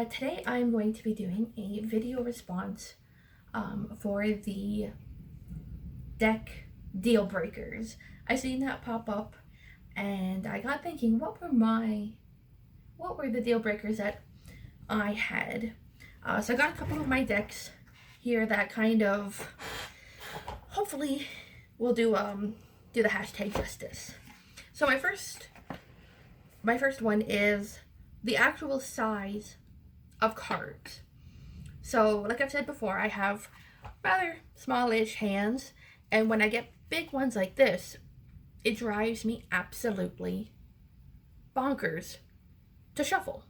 Today I'm going to be doing a video response for the deck deal breakers. I seen that pop up and I got thinking, what were the deal breakers that I had? So I got a couple of my decks here that kind of hopefully will do the hashtag justice. So my first one is the actual size of cards. So like I've said before, I have rather smallish hands, and when I get big ones like this, it drives me absolutely bonkers to shuffle.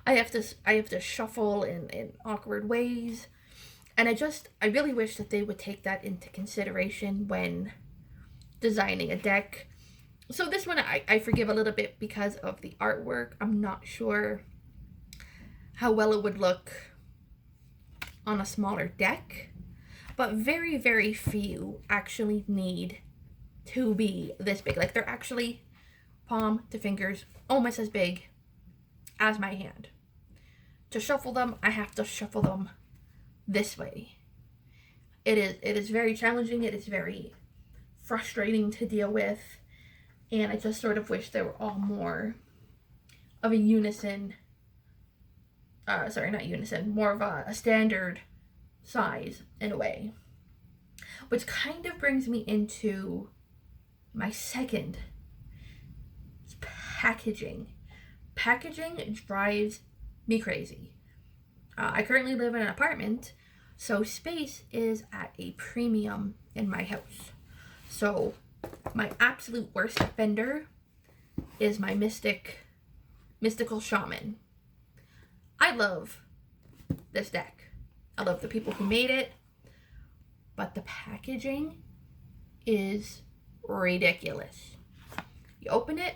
I have to shuffle in awkward ways, and I really wish that they would take that into consideration when designing a deck. So this one I forgive a little bit because of the artwork. I'm not sure how well it would look on a smaller deck, but very, very few actually need to be this big. Like, they're actually palm to fingers, almost as big as my hand. To shuffle them, I have to shuffle them this way. It is very challenging. It is very frustrating to deal with, and I just sort of wish they were all more of a unison. More of a standard size in a way. Which kind of brings me into my second, packaging. Packaging drives me crazy. I currently live in an apartment, so space is at a premium in my house. So my absolute worst offender is my mystical shaman. I love this deck. I love the people who made it, but the packaging is ridiculous. You open it,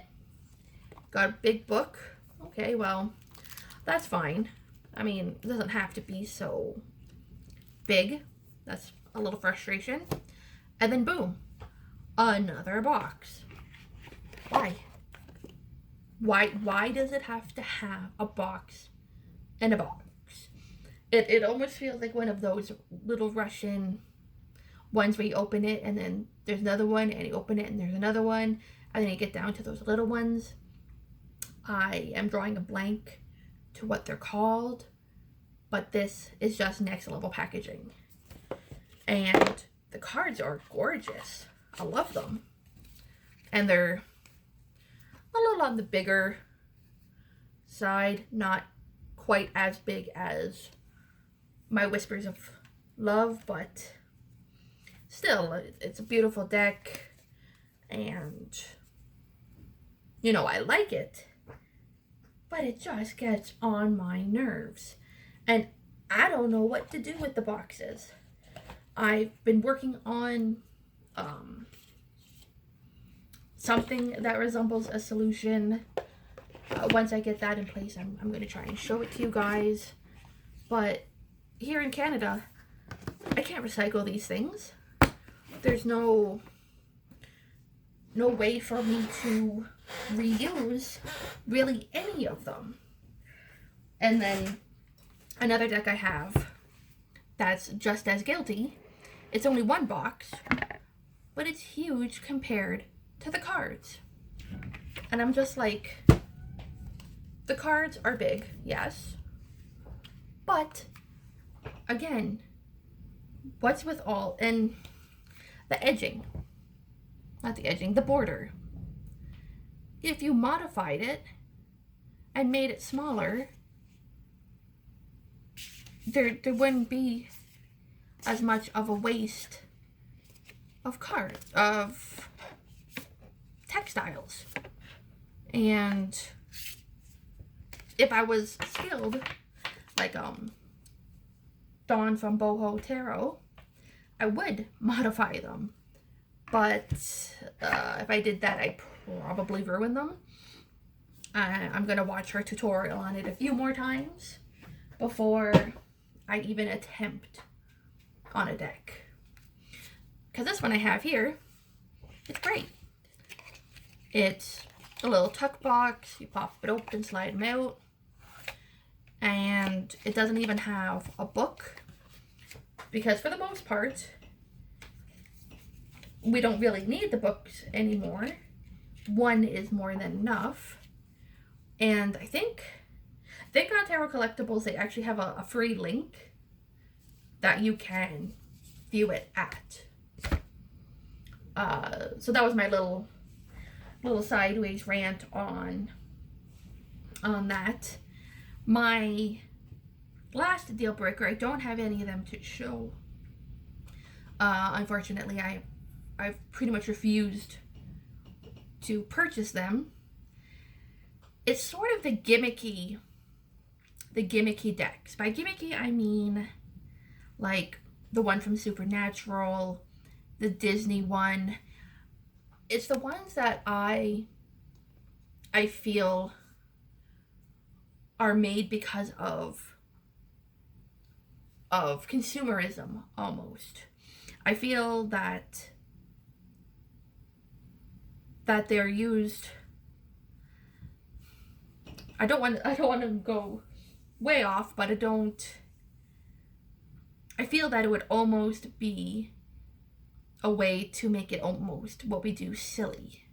got a big book. Okay, well, that's fine. I mean, it doesn't have to be so big. That's a little frustration. And then boom, another box. Why? Why does it have to have a box and a box? It almost feels like one of those little Russian ones where you open it and then there's another one, and you open it and there's another one, and then you get down to those little ones. I am drawing a blank to what they're called, but this is just next level packaging. And the cards are gorgeous. I love them. And they're a little on the bigger side, not quite as big as my Whispers of Love, but still, it's a beautiful deck, and I like it, but it just gets on my nerves, and I don't know what to do with the boxes. I've been working on something that resembles a solution. Once I get that in place, I'm going to try and show it to you guys. But here in Canada, I can't recycle these things. There's no way for me to reuse really any of them. And then another deck I have that's just as guilty. It's only one box, but it's huge compared to the cards. And I'm just like, the cards are big, yes, but again, what's with all, and the edging, not the edging, the border. If you modified it and made it smaller, there wouldn't be as much of a waste of textiles. And if I was skilled, like Dawn from Boho Tarot, I would modify them. But if I did that, I'd probably ruin them. I'm going to watch her tutorial on it a few more times before I even attempt on a deck. Because this one I have here, it's great. It's a little tuck box. You pop it open, slide them out. and it doesn't even have a book, because for the most part, we don't really need the books anymore. One is more than enough. And I think on Tarot Collectibles, they actually have a free link that you can view it at. So that was my little sideways rant on that. My last deal breaker, I don't have any of them to show. Unfortunately, I've pretty much refused to purchase them. It's sort of the gimmicky decks. By gimmicky, I mean like the one from Supernatural, the Disney one. It's the ones that I feel are made because of consumerism almost. I feel that they're used. I don't want to go way off, but I feel that it would almost be a way to make it almost what we do silly.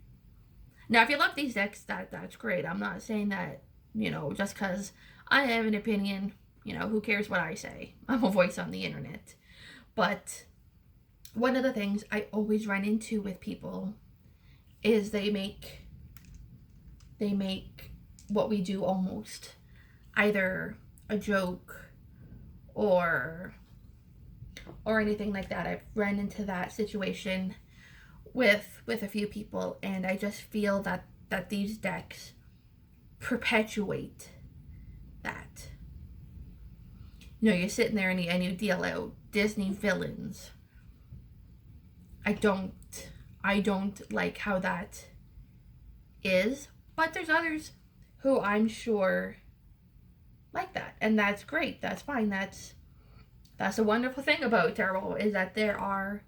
Now, if you love these decks, that's great. I'm not saying that, just because I have an opinion, who cares what I say? I'm a voice on the internet. But one of the things I always run into with people is they make what we do almost either a joke or anything like that. I've run into that situation with a few people, and I just feel that these decks perpetuate that. You're sitting there and you deal out Disney villains. I don't like how that is, but there's others who I'm sure like that, and that's great. That's fine. That's a wonderful thing about tarot, is that there are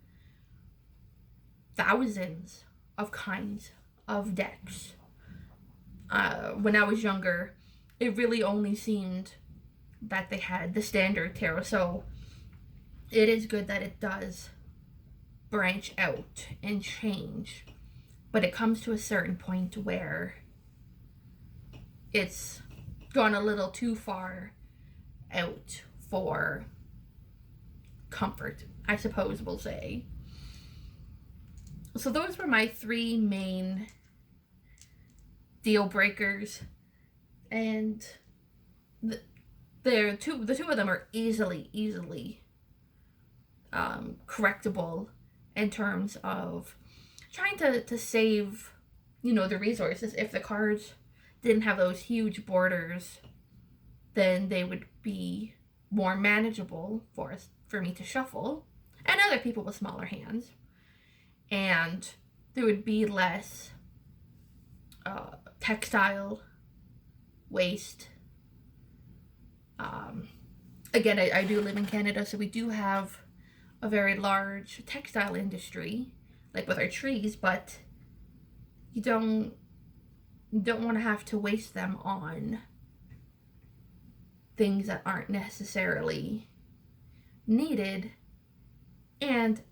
thousands of kinds of decks. When I was younger, it really only seemed that they had the standard tarot, so it is good that it does branch out and change, but it comes to a certain point where it's gone a little too far out for comfort, I suppose we'll say. So those were my 3 main deal breakers, and the two of them are easily correctable in terms of trying to save, the resources. If the cards didn't have those huge borders, then they would be more manageable for me to shuffle, and other people with smaller hands, and there would be less textile waste. Again, I do live in Canada, so we do have a very large textile industry, like with our trees, but you don't want to have to waste them on things that aren't necessarily needed, and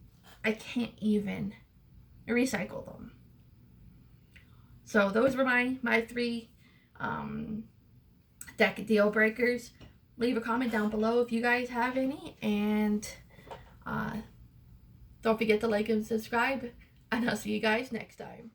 I can't even recycle them. So those were my 3 deck deal breakers. Leave a comment down below if you guys have any, and don't forget to like and subscribe, and I'll see you guys next time.